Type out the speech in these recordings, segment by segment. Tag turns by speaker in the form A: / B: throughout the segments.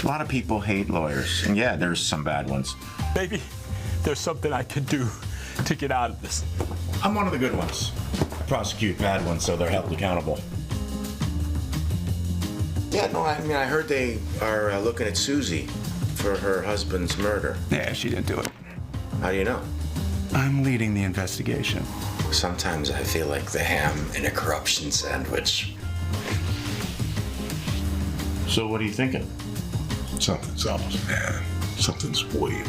A: A lot of people hate lawyers, and yeah, there's some bad ones.
B: Maybe there's something I could do to get out of this.
A: I'm one of the good ones. I prosecute bad ones so they're held accountable. Yeah, no, I mean, I heard they are looking at Susie for her husband's murder.
C: Yeah, she didn't do it.
A: How do you know?
C: I'm leading the investigation.
A: Sometimes I feel like the ham in a corruption sandwich. So what are you thinking?
D: Something's up, man. Something's way.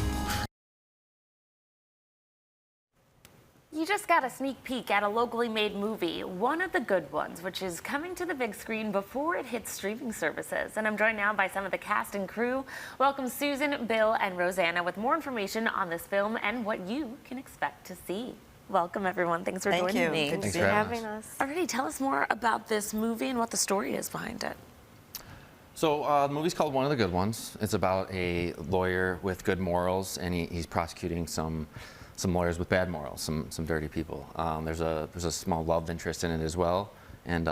E: You just got a sneak peek at a locally made movie, one of the good ones, which is coming to the big screen before it hits streaming services. And I'm joined now by some of the cast and crew. Welcome Susan, Bill, and Rosanna with more information on this film and what you can expect to see. Welcome, everyone. Thanks for joining me.
F: Thanks for having us.
E: Alrighty, tell us more about this movie and what the story is behind it.
G: So the movie's called One of the Good Ones. It's about a lawyer with good morals, and he's prosecuting some lawyers with bad morals, some dirty people. There's a small love interest in it as well, and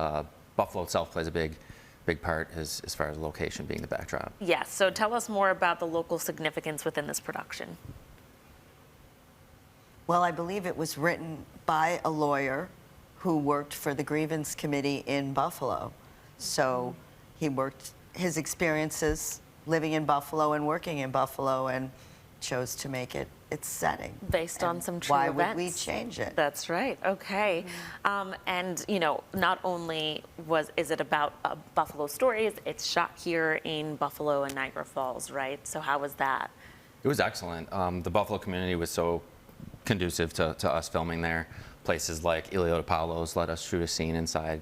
G: Buffalo itself plays a big part as far as location being the backdrop.
E: Yes, so tell us more about the local significance within this production.
F: Well, I believe it was written by a lawyer who worked for the grievance committee in Buffalo. So he worked his experiences living in Buffalo and working in Buffalo and chose to make it its setting.
E: Based on some true
F: events.
E: events.
F: Why would we change it?
E: That's right. Okay. And, you know, not only is it about Buffalo stories, it's shot here in Buffalo and Niagara Falls, right? So how was that?
G: It was excellent. The Buffalo community was so conducive to us filming there. Places like Ilio DePaulo's let us shoot a scene inside.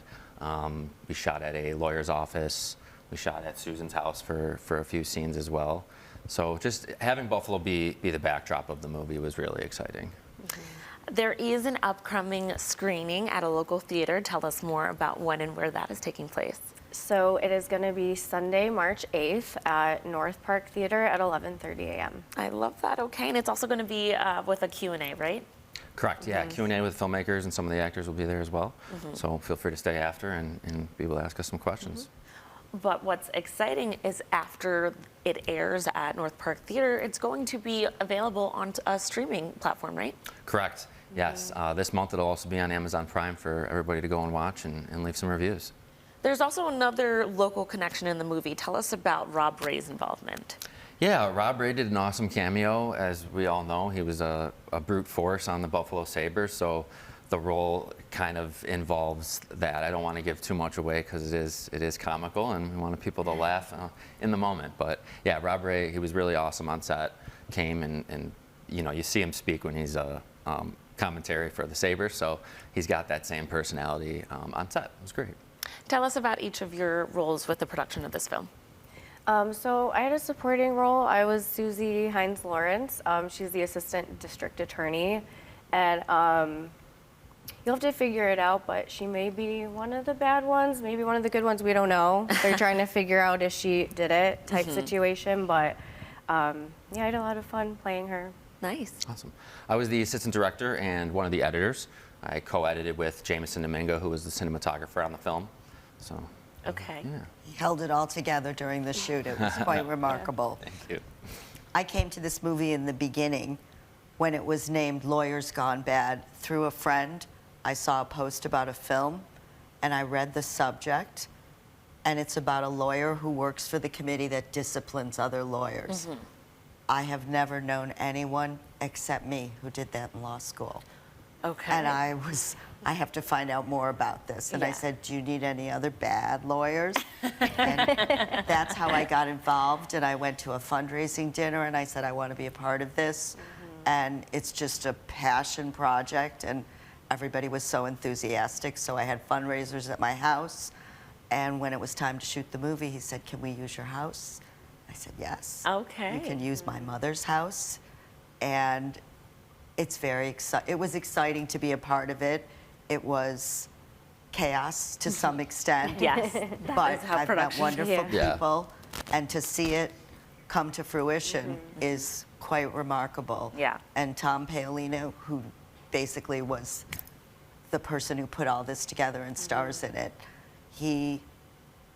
G: We shot at a lawyer's office. We shot at Susan's house for a few scenes as well. So just having Buffalo be the backdrop of the movie was really exciting.
E: There is an upcoming screening at a local theater. Tell us more about when and where that is taking place.
H: So it is going to be Sunday, March 8th at North Park Theater at 11:30 a.m.
E: I love that. Okay, and it's also going to be with a Q&A, right?
G: Correct, yeah. Q&A with filmmakers, and some of the actors will be there as well. So feel free to stay after and be able to ask us some questions.
E: But what's exciting is after it airs at North Park Theater, it's going to be available on a streaming platform, right?
G: Correct, yes. This month it'll also be on Amazon Prime for everybody to go and watch and leave some reviews.
E: There's also another local connection in the movie. Tell us about Rob Ray's involvement.
G: Yeah, Rob Ray did an awesome cameo. As we all know, he was a brute force on the Buffalo Sabres, so the role kind of involves that. I don't want to give too much away because it is comical and we want people to laugh in the moment. But yeah, Rob Ray, he was really awesome on set. Came and you know, you see him speak when he's commentary for the Sabres, so he's got that same personality on set. It was great.
E: Tell us about each of your roles with the production of this film.
H: So I had a supporting role. I was Susie Hines Lawrence. She's the assistant district attorney, and you'll have to figure it out, but she may be one of the bad ones, maybe one of the good ones, we don't know. They're trying to figure out if she did it type situation, but yeah, I had a lot of fun playing her.
E: Nice.
G: Awesome. I was the assistant director and one of the editors. I co-edited with Jameson Domingo, who was the cinematographer on the film. So.
E: Okay.
G: Yeah.
F: He held it all together during the shoot. It was quite remarkable.
G: Thank you.
F: I came to this movie in the beginning when it was named Lawyers Gone Bad through a friend. I saw a post about a film, and I read the subject, and it's about a lawyer who works for the committee that disciplines other lawyers. I have never known anyone except me who did that in law school.
E: Okay.
F: And I have to find out more about this. And I said, do you need any other bad lawyers? And that's how I got involved. And I went to a fundraising dinner and I said, I want to be a part of this. And it's just a passion project. And everybody was so enthusiastic. So I had fundraisers at my house. And when it was time to shoot the movie, he said, can we use your house? I said, yes.
E: Okay.
F: You can use my mother's house. And it's very exciting. It was exciting to be a part of it. It was chaos to some extent.
E: Yes,
F: but I've met wonderful people, and to see it come to fruition is quite remarkable.
E: Yeah.
F: And Tom Paolino, who basically was the person who put all this together and stars in it, he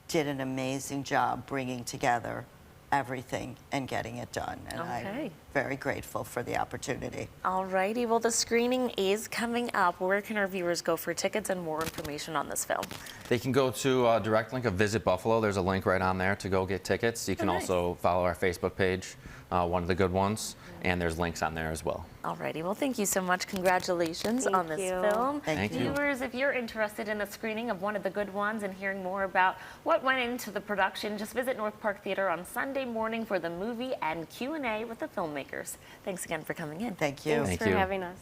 F: did an amazing job bringing together everything and getting it done. And
E: Okay.
F: I'm very grateful for the opportunity.
E: All righty. Well, the screening is coming up. Where can our viewers go for tickets and more information on this film?
G: They can go to a direct link of Visit Buffalo. There's a link right on there to go get tickets. You can
E: nice.
G: also follow our Facebook page, one of the good ones, and there's links on there as well.
E: All righty. Well, thank you so much. Congratulations on this
H: you.
E: film.
F: Thank
G: you.
E: Viewers, if you're interested in a screening of One of the Good Ones and hearing more about what went into the production, just visit North Park Theater on Sunday morning for the movie and Q&A with the filmmakers. Thanks again for coming in.
F: Thank you.
H: Thanks
G: Thank
H: for
G: you.
H: having us.